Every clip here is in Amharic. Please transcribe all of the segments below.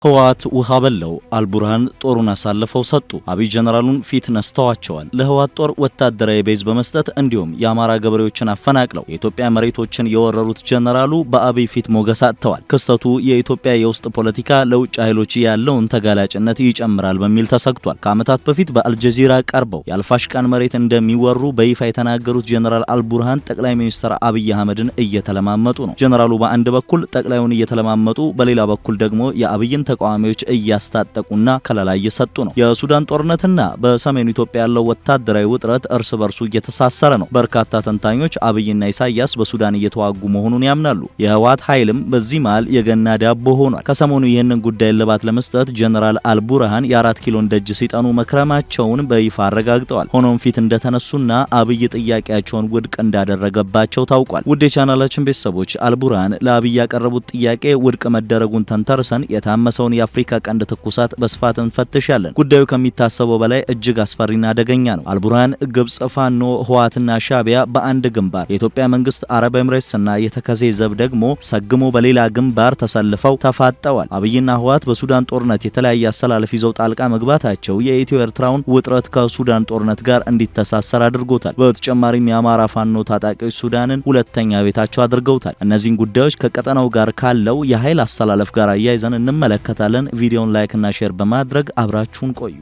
ህወሓት ውሃ በለው አልቡርሃን ጦሩን አሳልፈው ሰጡ። አብይ ጀነራሉን ፊት ነስተዋቸዋል። ለህወሓት ጦር ወታደራዊ ቤዝ በመስጠት እንዲሁም የአማራ ገበሬዎችን አፈናቅለው የኢትዮጵያ መሬቶችን የወረሩት ጀነራሉ በአብይ ፊት ሞገስ አጥተዋል። ክስተቱ የኢትዮጵያ የውስጥ ፖለቲካ ለውጭ ኃይሎች ያለውን ተጋላጭነት ይጨምራል በሚል ተሰግቷል። ከዓመታት በፊት በአልጀዚራ ቀርበው የአልፋሽቃን መሬት እንደሚወሩ በይፋ የተናገሩት ጀነራል አልቡርሃን ጠቅላይ ሚኒስትር አብይ አህመድን እየተለማመጡ ነው። ጀነራሉ በአንድ በኩል ጠቅላዩን እየተለማመጡ፣ በሌላ በኩል ደግሞ የአብይን ተቃዋሚዎች እያስታጠቁና ከለላ እየሰጡ ነው። የሱዳን ጦርነትና በሰሜኑ ኢትዮጵያ ያለው ወታደራዊ ውጥረት እርስ በርሱ እየተሳሰረ ነው። በርካታ ተንታኞች አብይና ኢሳያስ በሱዳን እየተዋጉ መሆኑን ያምናሉ። የህወሓት ኃይልም በዚህ መሃል የገና ዳቦ ሆኗል። ከሰሞኑ ይህንን ጉዳይ እልባት ለመስጠት ጀነራል አልቡርሃን የ4 ኪሎን ደጅ ሲጠኑ መክረማቸውን በይፋ አረጋግጠዋል። ሆኖም ፊት እንደተነሱና አብይ ጥያቄያቸውን ውድቅ እንዳደረገባቸው ታውቋል። ውድ የቻናላችን ቤተሰቦች አልቡርሃን ለአብይ ያቀረቡት ጥያቄ ውድቅ መደረጉን ተንተርሰን የታመሰውን የአፍሪካ ቀንድ ትኩሳት በስፋት እንፈትሻለን። ጉዳዩ ከሚታሰበው በላይ እጅግ አስፈሪና አደገኛ ነው። አልቡርሃን ግብጽ፣ ፋኖ፣ ህወሓትና ሻቢያ በአንድ ግንባር፣ የኢትዮጵያ መንግስት፣ አረብ ኤምሬትስና የተከዜ ዘብ ደግሞ ሰግሞ በሌላ ግንባር ተሰልፈው ተፋጠዋል። አብይና ህወሓት በሱዳን ጦርነት የተለያየ አሰላለፍ ይዘው ጣልቃ መግባታቸው የኢትዮ ኤርትራውን ውጥረት ከሱዳን ጦርነት ጋር እንዲተሳሰር አድርጎታል። በተጨማሪም የአማራ ፋኖ ታጣቂዎች ሱዳንን ሁለተኛ ቤታቸው አድርገውታል። እነዚህን ጉዳዮች ከቀጠናው ጋር ካለው የኃይል አሰላለፍ ጋር አያይዘን እንመለከታለን። ቪዲዮን ላይክ እና ሼር በማድረግ አብራችሁን ቆዩ።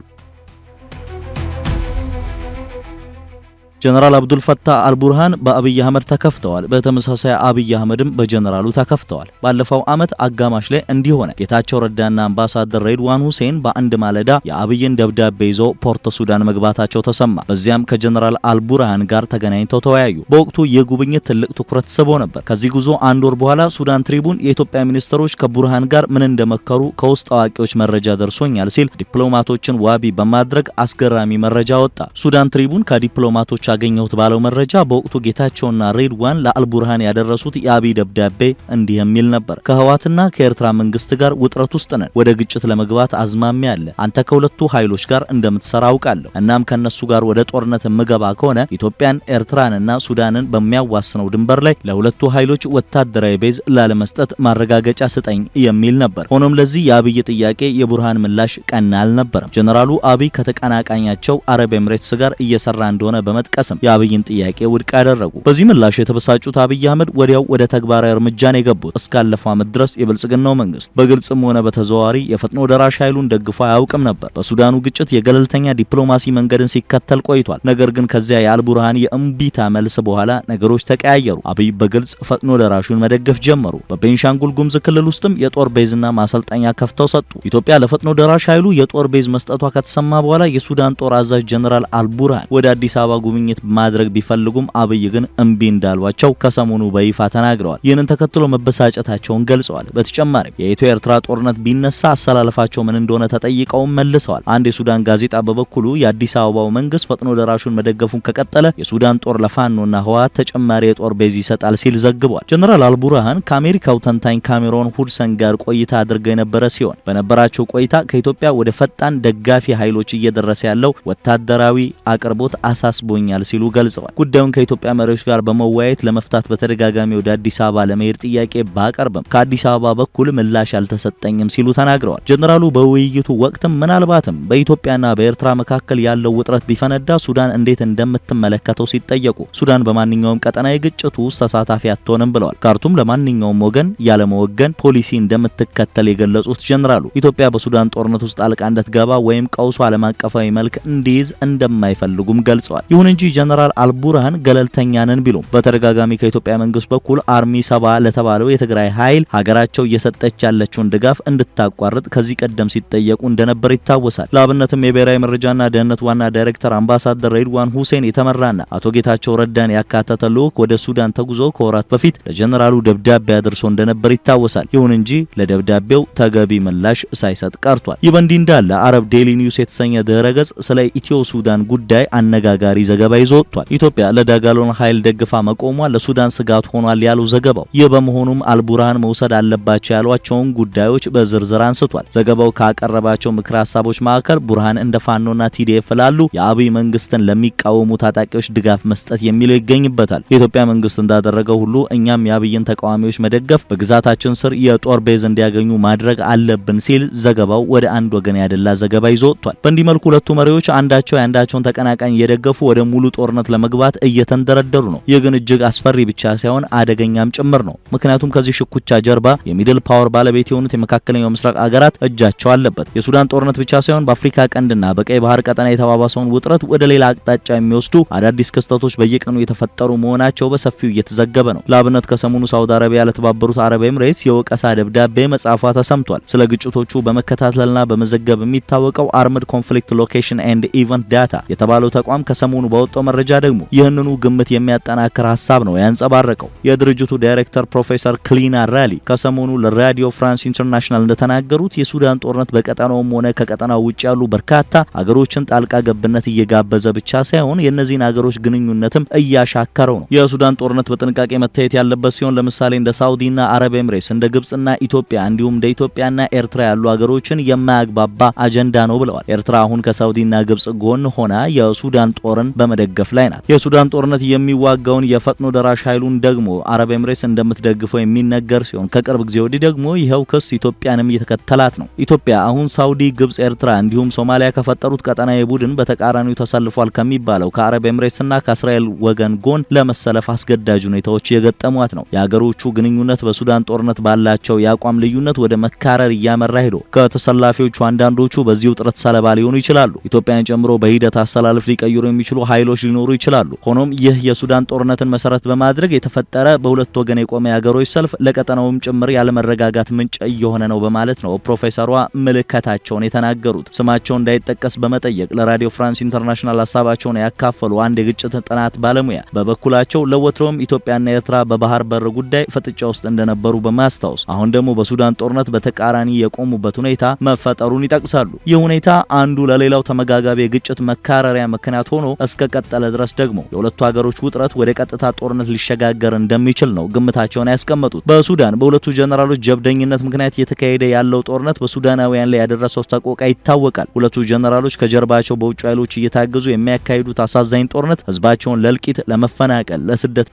ጀነራል አብዱል ፈታህ አልቡርሃን በአብይ አህመድ ተከፍተዋል። በተመሳሳይ አብይ አህመድም በጀነራሉ ተከፍተዋል። ባለፈው ዓመት አጋማሽ ላይ እንዲህ ሆነ። ጌታቸው ረዳና አምባሳደር ሬድዋን ሁሴን በአንድ ማለዳ የአብይን ደብዳቤ ይዘው ፖርት ሱዳን መግባታቸው ተሰማ። በዚያም ከጀነራል አልቡርሃን ጋር ተገናኝተው ተወያዩ። በወቅቱ የጉብኝት ትልቅ ትኩረት ስቦ ነበር። ከዚህ ጉዞ አንድ ወር በኋላ ሱዳን ትሪቡን የኢትዮጵያ ሚኒስትሮች ከቡርሃን ጋር ምን እንደመከሩ ከውስጥ አዋቂዎች መረጃ ደርሶኛል ሲል ዲፕሎማቶችን ዋቢ በማድረግ አስገራሚ መረጃ ወጣ። ሱዳን ትሪቡን ከዲፕሎማቶች ያገኘሁት ባለው መረጃ በወቅቱ ጌታቸውና ሬድዋን ለአልቡርሃን ያደረሱት የአብይ ደብዳቤ እንዲህ የሚል ነበር። ከህወሓትና ከኤርትራ መንግስት ጋር ውጥረት ውስጥ ነን። ወደ ግጭት ለመግባት አዝማሚያ አለ። አንተ ከሁለቱ ኃይሎች ጋር እንደምትሰራ አውቃለሁ። እናም ከነሱ ጋር ወደ ጦርነት ምገባ ከሆነ ኢትዮጵያን፣ ኤርትራንና ሱዳንን በሚያዋስነው ድንበር ላይ ለሁለቱ ኃይሎች ወታደራዊ ቤዝ ላለመስጠት ማረጋገጫ ስጠኝ የሚል ነበር። ሆኖም ለዚህ የአብይ ጥያቄ የቡርሃን ምላሽ ቀና አልነበረም። ጀነራሉ አብይ ከተቀናቃኛቸው አረብ ኤምሬትስ ጋር እየሰራ እንደሆነ በመጥቀስ የአብይን ጥያቄ ውድቅ ያደረጉ። በዚህ ምላሽ የተበሳጩት አብይ አህመድ ወዲያው ወደ ተግባራዊ እርምጃን የገቡት። እስካለፈው ዓመት ድረስ የብልጽግናው መንግስት በግልጽም ሆነ በተዘዋዋሪ የፈጥኖ ደራሽ ኃይሉን ደግፎ አያውቅም ነበር። በሱዳኑ ግጭት የገለልተኛ ዲፕሎማሲ መንገድን ሲከተል ቆይቷል። ነገር ግን ከዚያ የአልቡርሃን የእምቢታ መልስ በኋላ ነገሮች ተቀያየሩ። አብይ በግልጽ ፈጥኖ ደራሹን መደገፍ ጀመሩ። በቤንሻንጉል ጉሙዝ ክልል ውስጥም የጦር ቤዝና ማሰልጠኛ ከፍተው ሰጡ። ኢትዮጵያ ለፈጥኖ ደራሽ ኃይሉ የጦር ቤዝ መስጠቷ ከተሰማ በኋላ የሱዳን ጦር አዛዥ ጀነራል አልቡርሃን ወደ አዲስ አበባ ጉብኝት ማድረግ ቢፈልጉም አብይ ግን እምቢ እንዳሏቸው ከሰሞኑ በይፋ ተናግረዋል። ይህንን ተከትሎ መበሳጨታቸውን ገልጸዋል። በተጨማሪም የኢትዮ ኤርትራ ጦርነት ቢነሳ አሰላለፋቸው ምን እንደሆነ ተጠይቀው መልሰዋል። አንድ የሱዳን ጋዜጣ በበኩሉ የአዲስ አበባው መንግስት ፈጥኖ ደራሹን መደገፉን ከቀጠለ የሱዳን ጦር ለፋኖና ህወሓት ተጨማሪ የጦር ቤዝ ይሰጣል ሲል ዘግቧል። ጀነራል አልቡርሃን ከአሜሪካው ተንታኝ ካሜሮን ሁድሰን ጋር ቆይታ አድርገው የነበረ ሲሆን በነበራቸው ቆይታ ከኢትዮጵያ ወደ ፈጣን ደጋፊ ኃይሎች እየደረሰ ያለው ወታደራዊ አቅርቦት አሳስቦኛል ሲሉ ገልጸዋል። ጉዳዩን ከኢትዮጵያ መሪዎች ጋር በመወያየት ለመፍታት በተደጋጋሚ ወደ አዲስ አበባ ለመሄድ ጥያቄ ባቀርብም ከአዲስ አበባ በኩል ምላሽ አልተሰጠኝም ሲሉ ተናግረዋል። ጀነራሉ በውይይቱ ወቅትም ምናልባትም በኢትዮጵያና በኤርትራ መካከል ያለው ውጥረት ቢፈነዳ ሱዳን እንዴት እንደምትመለከተው ሲጠየቁ ሱዳን በማንኛውም ቀጠናዊ ግጭት ውስጥ ተሳታፊ አትሆንም ብለዋል። ካርቱም ለማንኛውም ወገን ያለመወገን ፖሊሲ እንደምትከተል የገለጹት ጀነራሉ ኢትዮጵያ በሱዳን ጦርነት ውስጥ ጣልቃ እንድትገባ ወይም ቀውሱ ዓለም አቀፋዊ መልክ እንዲይዝ እንደማይፈልጉም ገልጸዋል። ይሁን እንጂ ጀነራል አልቡርሃን ገለልተኛ ነን ቢሉም በተደጋጋሚ ከኢትዮጵያ መንግስት በኩል አርሚ 70 ለተባለው የትግራይ ኃይል ሀገራቸው እየሰጠች ያለችውን ድጋፍ እንድታቋርጥ ከዚህ ቀደም ሲጠየቁ እንደነበር ይታወሳል። ለአብነትም የብሔራዊ መረጃና ደህንነት ዋና ዳይሬክተር አምባሳደር ሬድዋን ሁሴን የተመራና አቶ ጌታቸው ረዳን ያካተተ ልዑክ ወደ ሱዳን ተጉዞ ከወራት በፊት ለጀነራሉ ደብዳቤ አድርሶ እንደነበር ይታወሳል። ይሁን እንጂ ለደብዳቤው ተገቢ ምላሽ ሳይሰጥ ቀርቷል። ይህ በእንዲህ እንዳለ አረብ ዴይሊ ኒውስ የተሰኘ ድረ ገጽ ስለ ኢትዮ ሱዳን ጉዳይ አነጋጋሪ ዘገባ ይዞ ወጥቷል። ኢትዮጵያ ለዳጋሎን ኃይል ደግፋ መቆሟ ለሱዳን ስጋት ሆኗል ያለው ዘገባው፣ ይህ በመሆኑም አልቡርሃን መውሰድ አለባቸው ያሏቸውን ጉዳዮች በዝርዝር አንስቷል። ዘገባው ካቀረባቸው ምክረ ሀሳቦች መካከል ቡርሃን እንደ ፋኖና ቲዲኤፍ ላሉ የአብይ መንግስትን ለሚቃወሙ ታጣቂዎች ድጋፍ መስጠት የሚለው ይገኝበታል። የኢትዮጵያ መንግስት እንዳደረገው ሁሉ እኛም የአብይን ተቃዋሚዎች መደገፍ፣ በግዛታችን ስር የጦር ቤዝ እንዲያገኙ ማድረግ አለብን ሲል ዘገባው ወደ አንድ ወገን ያደላ ዘገባ ይዞ ወጥቷል። በእንዲህ መልኩ ሁለቱ መሪዎች አንዳቸው የአንዳቸውን ተቀናቃኝ እየደገፉ ወደ ሙሉ ጦርነት ለመግባት እየተንደረደሩ ነው። ይህ ግን እጅግ አስፈሪ ብቻ ሳይሆን አደገኛም ጭምር ነው። ምክንያቱም ከዚህ ሽኩቻ ጀርባ የሚድል ፓወር ባለቤት የሆኑት የመካከለኛው ምስራቅ አገራት እጃቸው አለበት። የሱዳን ጦርነት ብቻ ሳይሆን በአፍሪካ ቀንድና በቀይ ባህር ቀጠና የተባባሰውን ውጥረት ወደ ሌላ አቅጣጫ የሚወስዱ አዳዲስ ክስተቶች በየቀኑ የተፈጠሩ መሆናቸው በሰፊው እየተዘገበ ነው። ለአብነት ከሰሞኑ ሳውዲ አረቢያ ለተባበሩት አረብ ኤምሬትስ የወቀሳ ደብዳቤ መጻፏ ተሰምቷል። ስለ ግጭቶቹ በመከታተልና በመዘገብ የሚታወቀው አርምድ ኮንፍሊክት ሎኬሽን ኤንድ ኢቨንት ዳታ የተባለው ተቋም ከሰሞኑ ባወጣው መረጃ ደግሞ ይህንኑ ግምት የሚያጠናክር ሀሳብ ነው ያንጸባረቀው። የድርጅቱ ዳይሬክተር ፕሮፌሰር ክሊና ራሊ ከሰሞኑ ለራዲዮ ፍራንስ ኢንተርናሽናል እንደተናገሩት የሱዳን ጦርነት በቀጠናውም ሆነ ከቀጠናው ውጭ ያሉ በርካታ አገሮችን ጣልቃ ገብነት እየጋበዘ ብቻ ሳይሆን የእነዚህን አገሮች ግንኙነትም እያሻከረው ነው። የሱዳን ጦርነት በጥንቃቄ መታየት ያለበት ሲሆን ለምሳሌ እንደ ሳውዲና አረብ ኤምሬትስ፣ እንደ ግብጽና ኢትዮጵያ እንዲሁም እንደ ኢትዮጵያና ኤርትራ ያሉ አገሮችን የማያግባባ አጀንዳ ነው ብለዋል። ኤርትራ አሁን ከሳውዲና ግብጽ ጎን ሆና የሱዳን ጦርን በመደገፍ ላይ ናት። የሱዳን ጦርነት የሚዋጋውን የፈጥኖ ደራሽ ኃይሉን ደግሞ አረብ ኤምሬትስ እንደምትደግፈው የሚነገር ሲሆን ከቅርብ ጊዜ ወዲህ ደግሞ ይኸው ክስ ኢትዮጵያንም እየተከተላት ነው። ኢትዮጵያ አሁን ሳውዲ፣ ግብጽ፣ ኤርትራ እንዲሁም ሶማሊያ ከፈጠሩት ቀጠናዊ ቡድን በተቃራኒው ተሰልፏል ከሚባለው ከአረብ ኤምሬትስና ከእስራኤል ወገን ጎን ለመሰለፍ አስገዳጅ ሁኔታዎች የገጠሟት ነው። የአገሮቹ ግንኙነት በሱዳን ጦርነት ባላቸው የአቋም ልዩነት ወደ መካረር እያመራ ሄዶ ከተሰላፊዎቹ አንዳንዶቹ በዚህ ውጥረት ሰለባ ሊሆኑ ይችላሉ። ኢትዮጵያን ጨምሮ በሂደት አሰላለፍ ሊቀይሩ የሚችሉ ኃይሎች ሊኖሩ ይችላሉ። ሆኖም ይህ የሱዳን ጦርነትን መሰረት በማድረግ የተፈጠረ በሁለት ወገን የቆመ የአገሮች ሰልፍ ለቀጠናውም ጭምር ያለመረጋጋት ምንጭ እየሆነ ነው በማለት ነው ፕሮፌሰሯ ምልከታቸውን የተናገሩት። ስማቸው እንዳይጠቀስ በመጠየቅ ለራዲዮ ፍራንስ ኢንተርናሽናል ሀሳባቸውን ያካፈሉ አንድ የግጭት ጥናት ባለሙያ በበኩላቸው ለወትሮም ኢትዮጵያና ኤርትራ በባህር በር ጉዳይ ፍጥጫ ውስጥ እንደነበሩ በማስታወስ አሁን ደግሞ በሱዳን ጦርነት በተቃራኒ የቆሙበት ሁኔታ መፈጠሩን ይጠቅሳሉ። ይህ ሁኔታ አንዱ ለሌላው ተመጋጋቢ የግጭት መካረሪያ ምክንያት ሆኖ እስከ ቀጠለ ድረስ ደግሞ የሁለቱ ሀገሮች ውጥረት ወደ ቀጥታ ጦርነት ሊሸጋገር እንደሚችል ነው ግምታቸውን ያስቀመጡት። በሱዳን በሁለቱ ጀነራሎች ጀብደኝነት ምክንያት እየተካሄደ ያለው ጦርነት በሱዳናውያን ላይ ያደረሰው ሰቆቃ ይታወቃል። ሁለቱ ጀነራሎች ከጀርባቸው በውጭ ኃይሎች እየታገዙ የሚያካሂዱት አሳዛኝ ጦርነት ህዝባቸውን ለእልቂት፣ ለመፈናቀል፣ ለስደት